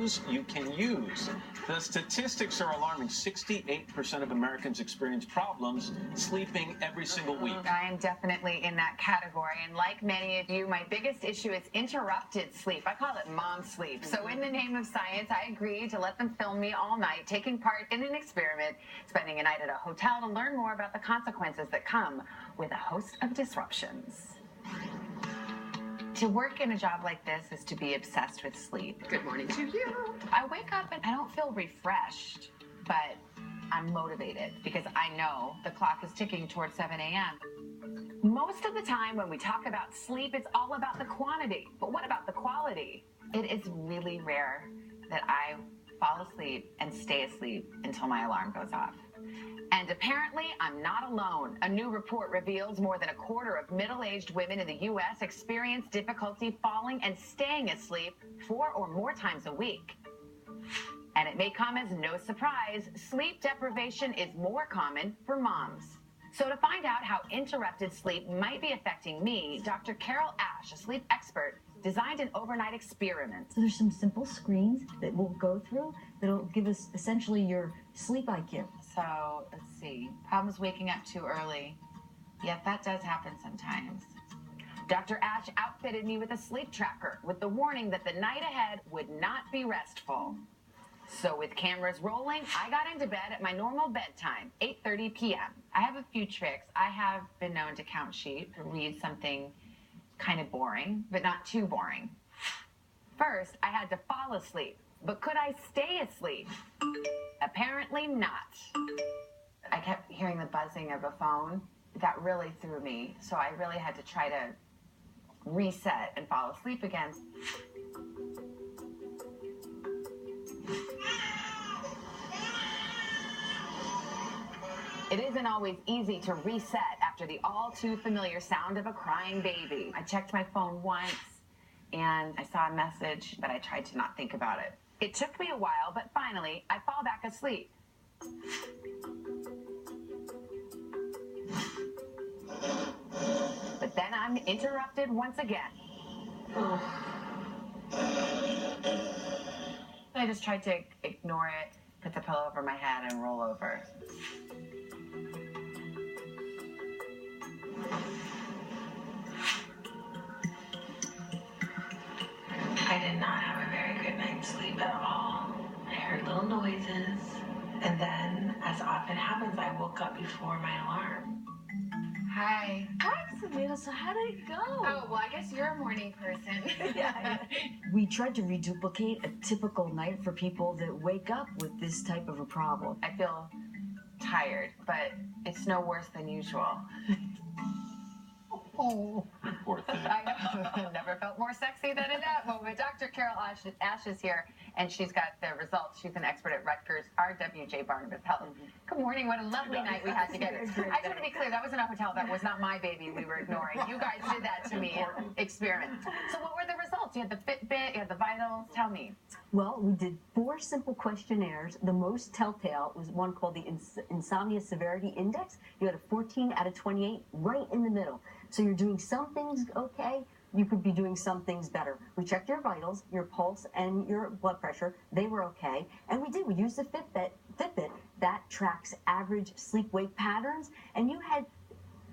clues you can use. The statistics are alarming. 68% of Americans experience problems sleeping every single week. I am definitely in that category, and like many of you, my biggest issue is interrupted sleep. I call it mom sleep. So in the name of science, I agreed to let them film me all night, taking part in an experiment, spending a night at a hotel to learn more about the consequences that come with a host of disruptions. To work in a job like this is to be obsessed with sleep. Good morning to you. I wake up and I don't feel refreshed, but I'm motivated because I know the clock is ticking towards 7 a.m. Most of the time when we talk about sleep, it's all about the quantity. But what about the quality? It is really rare that I fall asleep and stay asleep until my alarm goes off. And apparently, I'm not alone. A new report reveals more than a quarter of middle-aged women in the U.S. experience difficulty falling and staying asleep 4 or more times a week. And it may come as no surprise, sleep deprivation is more common for moms. So to find out how interrupted sleep might be affecting me, Dr. Carol Ash, a sleep expert, designed an overnight experiment. So there's some simple screens that we'll go through that'll give us essentially your sleep IQ. So, let's see. Problems waking up too early. Yeah, that does happen sometimes. Dr. Ash outfitted me with a sleep tracker with the warning that the night ahead would not be restful. So with cameras rolling, I got into bed at my normal bedtime, 8:30 p.m. I have a few tricks. I have been known to count sheep, to read something kind of boring, but not too boring. First, I had to fall asleep. But could I stay asleep? Apparently not. I kept hearing the buzzing of a phone. That really threw me. So I really had to try to reset and fall asleep again. It isn't always easy to reset after the all too familiar sound of a crying baby. I checked my phone once and I saw a message, but I tried to not think about it. It took me a while, but finally, I fall back asleep. But then I'm interrupted once again. I just tried to ignore it, put the pillow over my head, and roll over. I did not have a very good night's sleep at all. I heard little noises, and then, as often happens, I woke up before my alarm. Hi. Hi, Savannah. So how did it go? Oh, well, I guess you're a morning person. Yeah. We tried to reduplicate a typical night for people that wake up with this type of a problem. I feel tired, but it's no worse than usual. Oh, poor thing. I know. Never felt more sexy than in that moment. Dr. Carol Ash is here, and she's got the results. She's an expert at Rutgers RWJ Barnabas Health. Good morning. What a lovely night we had together. I just want to be clear, that was in a hotel. That was not my baby we were ignoring. You guys did that to me. Experiment. So what were the results? You had the Fitbit, you had the vitals. Tell me. Well, we did 4 simple questionnaires. The most telltale was one called the Insomnia Severity Index. You had a 14 out of 28 right in the middle. So you're doing some things okay, you could be doing some things better. We checked your vitals, your pulse, and your blood pressure. They were okay. And we used the Fitbit that tracks average sleep-wake patterns, and you had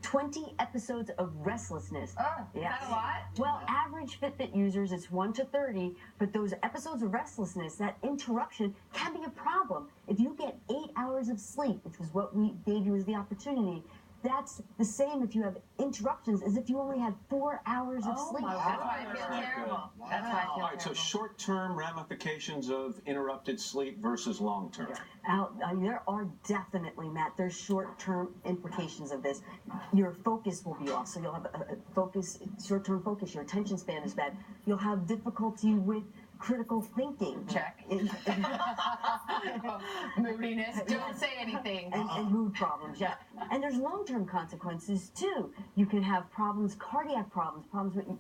20 episodes of restlessness. Oh, is that a lot? Well, average Fitbit users, it's 1 to 30, but those episodes of restlessness, that interruption, can be a problem. If you get 8 hours of sleep, which was what we gave you as the opportunity, that's the same if you have interruptions as if you only had 4 hours of sleep. That's why I feel terrible. That's why I feel All right, so terrible. short-term ramifications of interrupted sleep versus long-term. There are definitely, Matt, there's short-term implications of this. Your focus will be off, so you'll have a short-term focus. Your attention span is bad. You'll have difficulty with critical thinking. Check. Moodiness. Don't say anything. And mood problems, yeah. And there's long-term consequences, too. You can have problems, cardiac problems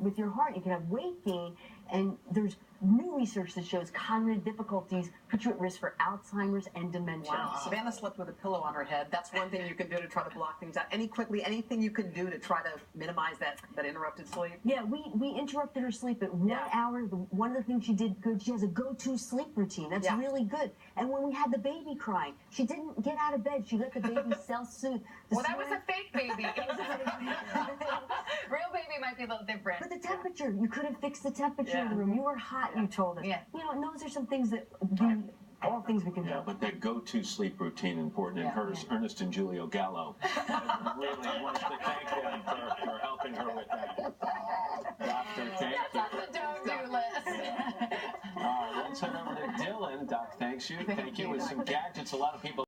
with your heart. You can have weight gain. And there's new research that shows cognitive difficulties put you at risk for Alzheimer's and dementia. Wow. Savannah slept with a pillow on her head. That's one thing you can do to try to block things out. Anything you can do to try to minimize that interrupted sleep? Yeah, we interrupted her sleep at 1 hour. One of the things she did good, she has a go-to sleep routine. That's really good. And when we had the baby crying, she didn't get out of bed. She let the baby self-soothe. Well, that was a fake baby. Real baby might be a little different. But the temperature, you couldn't fix the temperature in the room. You were hot, you told us. Yeah. You know, and those are some things that all things we can do. Yeah, but that go-to sleep routine important. And Ernest and Julio Gallo really wants to thank them for helping her with that. Doctor, thank you. That's on the don't-do list. Let's head over to Dylan. Doc, thanks you. Thank you with some gadgets. A lot of people